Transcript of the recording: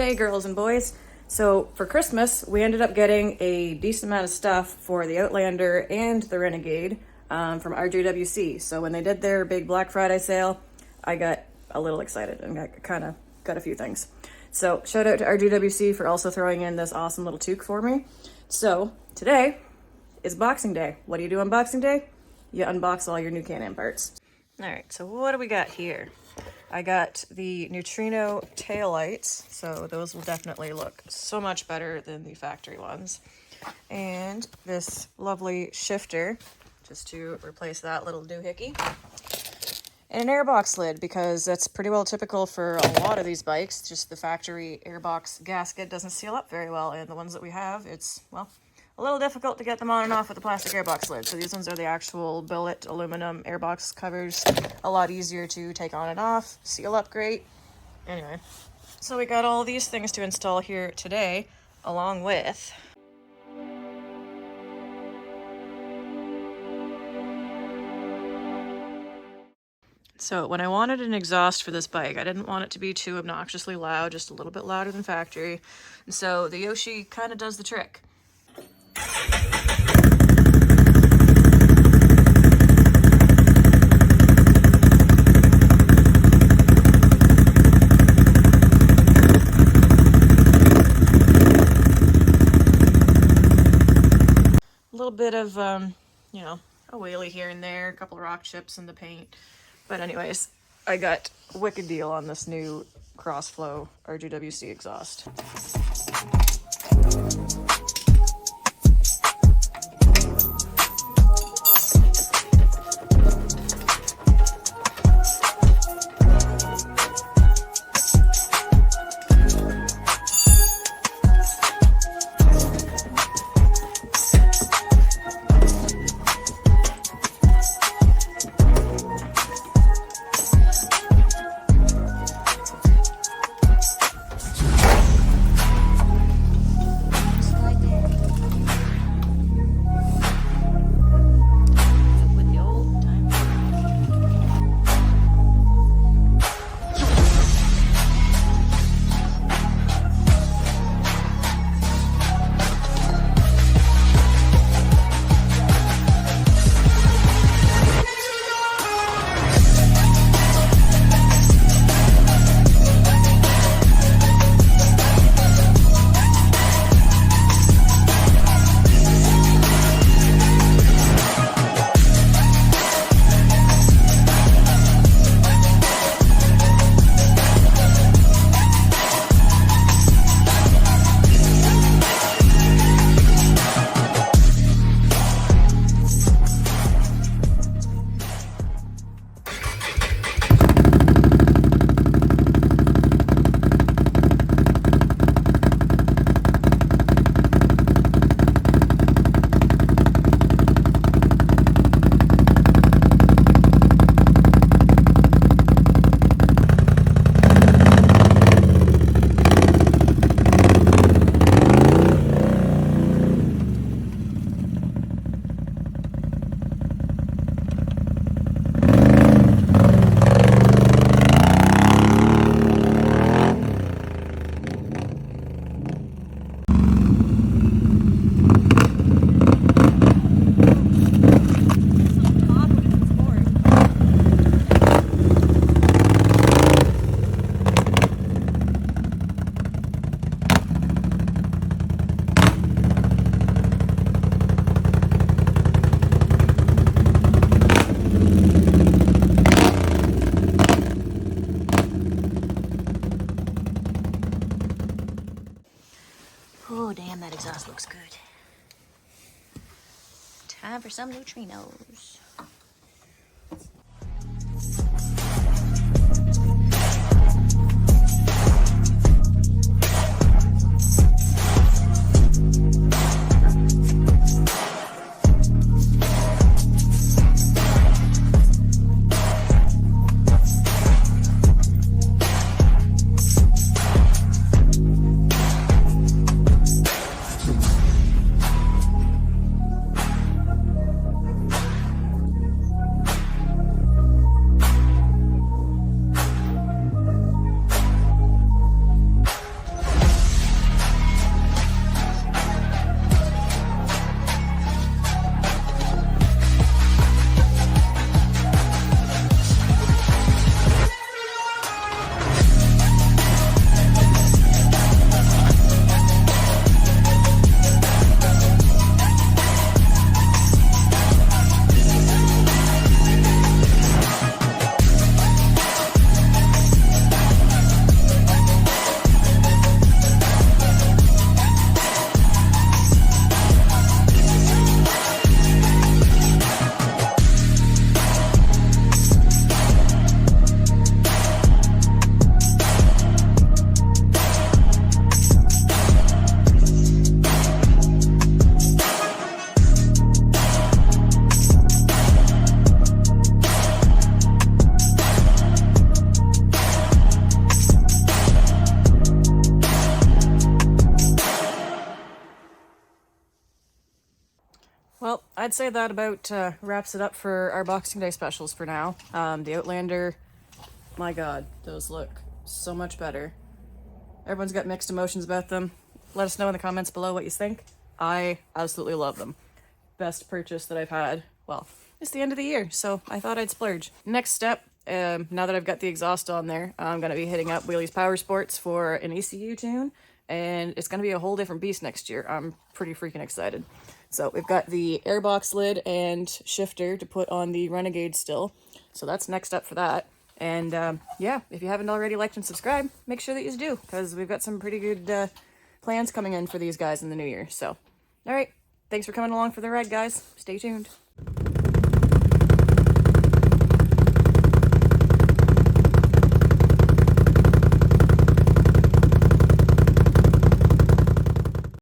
Hey girls and boys. So for Christmas, we ended up getting a decent amount of stuff for the Outlander and the Renegade from RJWC. So when they did their big Black Friday sale, I got a little excited and got a few things. So shout out to RJWC for also throwing in this awesome little touque for me. So today is Boxing Day. What do you do on Boxing Day? You unbox all your new Canam parts. All right, so what do we got here? I got the neutrino taillights, so those will definitely look so much better than the factory ones. And this lovely shifter, just to replace that little doohickey. And an airbox lid, because that's pretty well typical for a lot of these bikes. Just the factory airbox gasket doesn't seal up very well, and the ones that we have, it's, well, a little difficult to get them on and off with the plastic airbox lid. So these ones are the actual billet aluminum airbox covers. A lot easier to take on and off, seal up great. Anyway, so we got all these things to install here today, along with so when I wanted an exhaust for this bike, I didn't want it to be too obnoxiously loud, just a little bit louder than factory. And so the Yoshi kind of does the trick. A little bit of, you know, a wheelie here and there, a couple of rock chips in the paint. But anyways, I got a wicked deal on this new Krossflow RJWC exhaust. Oh, damn, that exhaust looks good. Time for some neutrinos. Well, I'd say that about wraps it up for our Boxing Day specials for now. The Outlander, my god, those look so much better. Everyone's got mixed emotions about them. Let us know in the comments below what you think. I absolutely love them. Best purchase that I've had. Well, it's the end of the year, so I thought I'd splurge. Next step, now that I've got the exhaust on there, I'm going to be hitting up Wheelie's Power Sports for an ECU tune, and it's going to be a whole different beast next year. I'm pretty freaking excited. So we've got the airbox lid and shifter to put on the Renegade still, so that's next up for that. And yeah, if you haven't already liked and subscribed, make sure that you do, because we've got some pretty good plans coming in for these guys in the new year. So, all right, thanks for coming along for the ride, guys. Stay tuned.